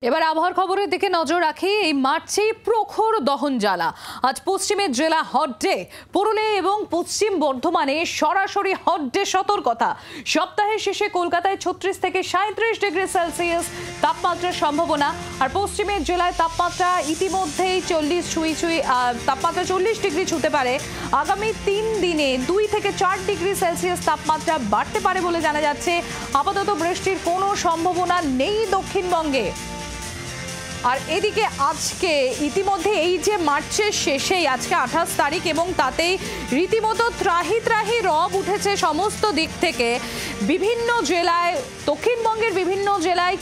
এবার আবহাওয়ার খবরের দিকে নজর রাখি। এই মার্চে প্রখর দহন জ্বালা। আজ পশ্চিমের জেলা হট ডে। পুরুলিয়া এবং পশ্চিম বর্ধমানে সরাসরি হট ডে সতর্কতা। সপ্তাহের শেষে কলকাতায় 36 থেকে 37 ডিগ্রি সেলসিয়াস তাপমাত্রার সম্ভাবনা। আর পশ্চিমের জেলায় তাপমাত্রা ইতিমধ্যেই 40 ডিগ্রি ছুঁতে পারে। আগামী 3 দিনে 2 থেকে 4 ডিগ্রি সেলসিয়াস তাপমাত্রা বাড়তে পারে বলে জানা যাচ্ছে। আপাতত বৃষ্টির কোনো সম্ভাবনা নেই দক্ষিণবঙ্গে। আর এদিকে আজকে ইতিমধ্যে এই যে মার্চের শেষেই আজকে 28 তারিখ এবং তাতেই রীতিমতো ত্রাহি ত্রাহি রব উঠেছে সমস্ত দিক থেকে। বিভিন্ন জেলায়, দক্ষিণবঙ্গের বিভিন্ন জেলায়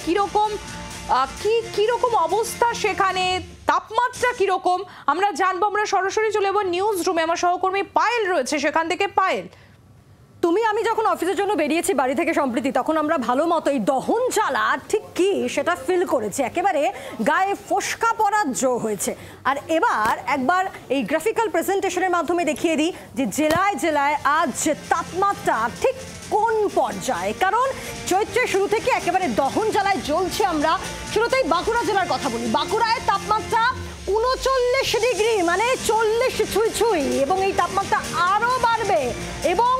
কিরকম অবস্থা, সেখানে তাপমাত্রা কিরকম আমরা জানবো। আমরা সরাসরি চলে যাবো নিউজ রুমে। আমার সহকর্মী পায়েল রয়েছে সেখান থেকে। পায়েল, আমি যখন অফিসের জন্য বেরিয়েছি বাড়ি থেকে সম্প্রতি, তখন আমরা ভালো মতো এই দহন জ্বালা ঠিক কি সেটা ফিল করেছি। একেবারে গায়ে ফোসকা পড়ার জো হয়েছে। আর এবার একবার এই গ্রাফিক্যাল প্রেজেন্টেশনের মাধ্যমে দেখিয়ে দিই যে জেলায় জেলায় আজ যে তাপমাত্রা ঠিক কোন পর্যায়ে। কারণ চৈত্রের শুরু থেকে একেবারে দহন জ্বালায় জ্বলছে। আমরা শুরুতেই বাঁকুড়া জেলার কথা বলি। বাঁকুড়ায় তাপমাত্রা 39 ডিগ্রি, মানে 40 ছুঁই ছুঁই, এবং এই তাপমাত্রা আরও বাড়বে। এবং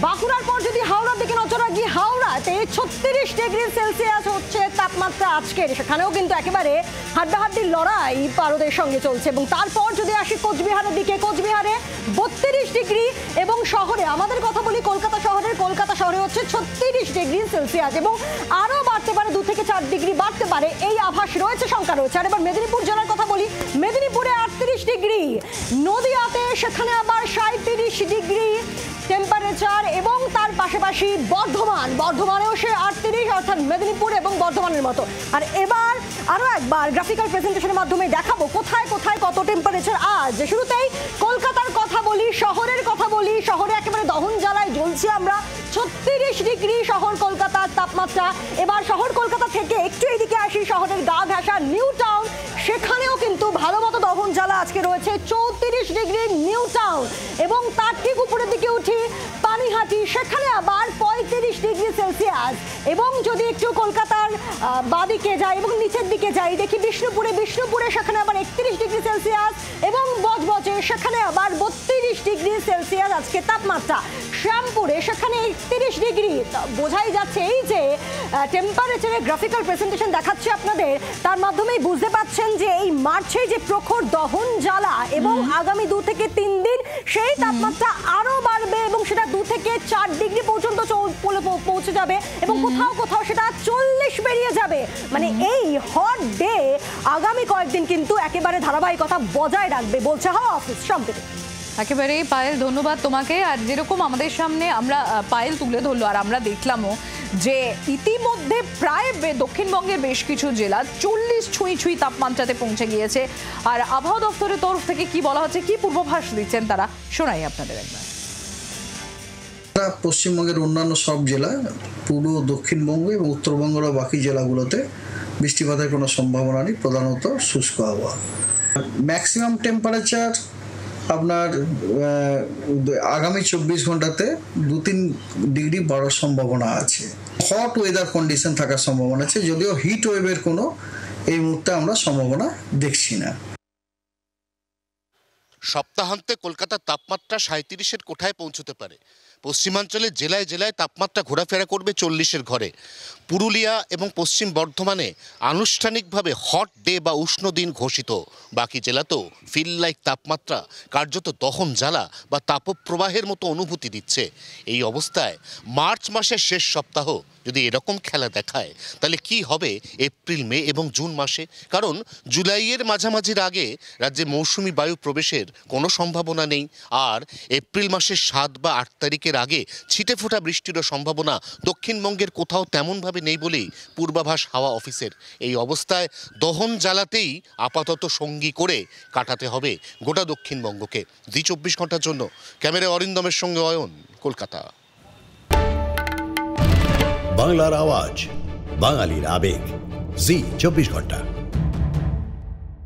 বাঁকুড়ার পর যদি হাওড়ার দিকে নজর রাখি, হাওড়াতে 36 ডিগ্রি সেলসিয়াস হচ্ছে তাপমাত্রা আজকের। সেখানেও কিন্তু একেবারে হাড্ডাহাড্ডির লড়াই পারদের সঙ্গে চলছে। এবং তারপর যদি আসি কোচবিহারের দিকে, কোচবিহারে 32 ডিগ্রি। এবং শহরে আমাদের কথা বলি কলকাতা শহরে হচ্ছে 36 ডিগ্রি সেলসিয়াস, এবং আরও বাড়তে পারে, 2 থেকে 4 ডিগ্রি বাড়তে পারে, এই আভাস রয়েছে, শঙ্কা রয়েছে। আর এবার মেদিনীপুর জেলার কথা বলি। মেদিনীপুরে 38 ডিগ্রি, নদিয়াতে সেখানে আবার 37 ডিগ্রি টেম্পারেচার, এবং তার পাশাপাশি বর্ধমানেও সে 38, অর্থাৎ মেদিনীপুর এবং বর্ধমানের মতো। আর এবার আরও একবার গ্রাফিক্যাল প্রেজেন্টেশনের মাধ্যমে দেখাবো কোথায় কোথায় কত টেম্পারেচার আজ। শুরুতেই কলকাতার কথা বলি, শহরের কথা বলি। শহরে একেবারে দহন জ্বালায় জ্বলছি আমরা। 36 ডিগ্রি শহর কলকাতার তাপমাত্রা। এবার শহর কলকাতা থেকে একটু এদিকে আসি, শহরের গা ঘাসা নিউ টাউন, সেখানেও কিন্তু ভালো মতো দহন জ্বালা আজকে রয়েছে। 34 ডিগ্রি নিউ টাউন। এবং তার ঠিক উপরের দিকে উঠি, পানিহাটি, সেখানে আবার 35 ডিগ্রি সেলসিয়াস। এবং যদি একটু কলকাতার বাদিকে যাই এবং নিচের দিকে যাই, দেখি বিষ্ণুপুরে সেখানে আবার 31 ডিগ্রি সেলসিয়াস, এবং বজবজে সেখানে আবার 32 ডিগ্রি সেলসিয়াস আজকে তাপমাত্রা। শ্যামপুরে সেখানে 31 ডিগ্রি। বোঝাই যাচ্ছে এই যে টেম্পারেচারের গ্রাফিক্যাল প্রেজেন্টেশন দেখাচ্ছে আপনাদের, তার মাধ্যমেই বুঝতে পাচ্ছেন যে এই মার্চে যে প্রখর দহন জ্বালা, এবং আগামী 2 থেকে 3 দিন সেই তাপমাত্রা আরও বাড়বে, এবং সেটা 2 থেকে 4 ডিগ্রি পর্যন্ত পৌঁছে যাবে, এবং কোথাও কোথাও সেটা 40 পেরিয়ে যাবে। মানে এই হট ডে আগামী কয়েকদিন কিন্তু একেবারে ধারাবাহিকতা বজায় রাখবে বলছে হাওয়া অফিস। সম্প্রতি একেবারেই পায়েল, ধন্যবাদ তোমাকে। আর যেরকম আমাদের সামনে আমরা পায়েল তুলে ধরলো, আর আমরা দেখলামও যে ইতিমধ্যে প্রায় দক্ষিণবঙ্গের বেশ কিছু জেলা 40 ছুঁই তাপমাত্রাতে পৌঁছে গিয়েছে। আর আবহাওয়া দপ্তরের তরফ থেকে কি বলা হচ্ছে, কি পূর্বাভাস দিচ্ছেন তারা, শোনাই আপনাদের একবার। পশ্চিমবঙ্গের অন্যান্য সব জেলা, পূর্ব দক্ষিণবঙ্গ এবং উত্তরবঙ্গের বাকি জেলাগুলোতে বৃষ্টিপাতের কোনো সম্ভাবনা নেই, প্রধানত শুষ্ক আবহাওয়া। ম্যাক্সিমাম টেম্পারেচার আপনার আগামী 24 ঘন্টাতে 2-3 ডিগ্রি বাড়ার সম্ভাবনা আছে। হট ওয়েদার কন্ডিশন থাকার সম্ভাবনা আছে, যদিও হিট ওয়েভের কোনো এই মুহূর্তে আমরা সম্ভাবনা দেখছি না। সপ্তাহান্তে কলকাতার তাপমাত্রা 37-এর কোঠায় পৌঁছতে পারে। পশ্চিমাঞ্চলের জেলায় জেলায় তাপমাত্রা ঘোরাফেরা করবে 40-এর ঘরে। পুরুলিয়া এবং পশ্চিম বর্ধমানে আনুষ্ঠানিকভাবে হট ডে বা উষ্ণ দিন ঘোষিত। বাকি জেলাতেও ফিল লাইক তাপমাত্রা কার্যত দহন জ্বালা বা তাপপ্রবাহের মতো অনুভূতি দিচ্ছে। এই অবস্থায় মার্চ মাসের শেষ সপ্তাহ যদি এরকম খেলা দেখায়, তাহলে কি হবে এপ্রিল, মে এবং জুন মাসে? কারণ জুলাইয়ের মাঝামাঝির আগে রাজ্যে মৌসুমি বায়ু প্রবেশের কোনো সম্ভাবনা নেই। আর এপ্রিল মাসের 7 বা 8 তারিখের আগে ছিটে ফোটা বৃষ্টিরও সম্ভাবনা দক্ষিণবঙ্গের কোথাও তেমনভাবে নেই বলেই পূর্বাভাস হাওয়া অফিসের। এই অবস্থায় দহন জ্বালাতেই আপাতত সঙ্গী করে কাটাতে হবে গোটা দক্ষিণবঙ্গকে। 24 ঘন্টার জন্য ক্যামেরায় অরিন্দমের সঙ্গে অয়ন, কলকাতা। বাংলার আওয়াজ, বাঙালির আবেগ, জি 24 ঘন্টা।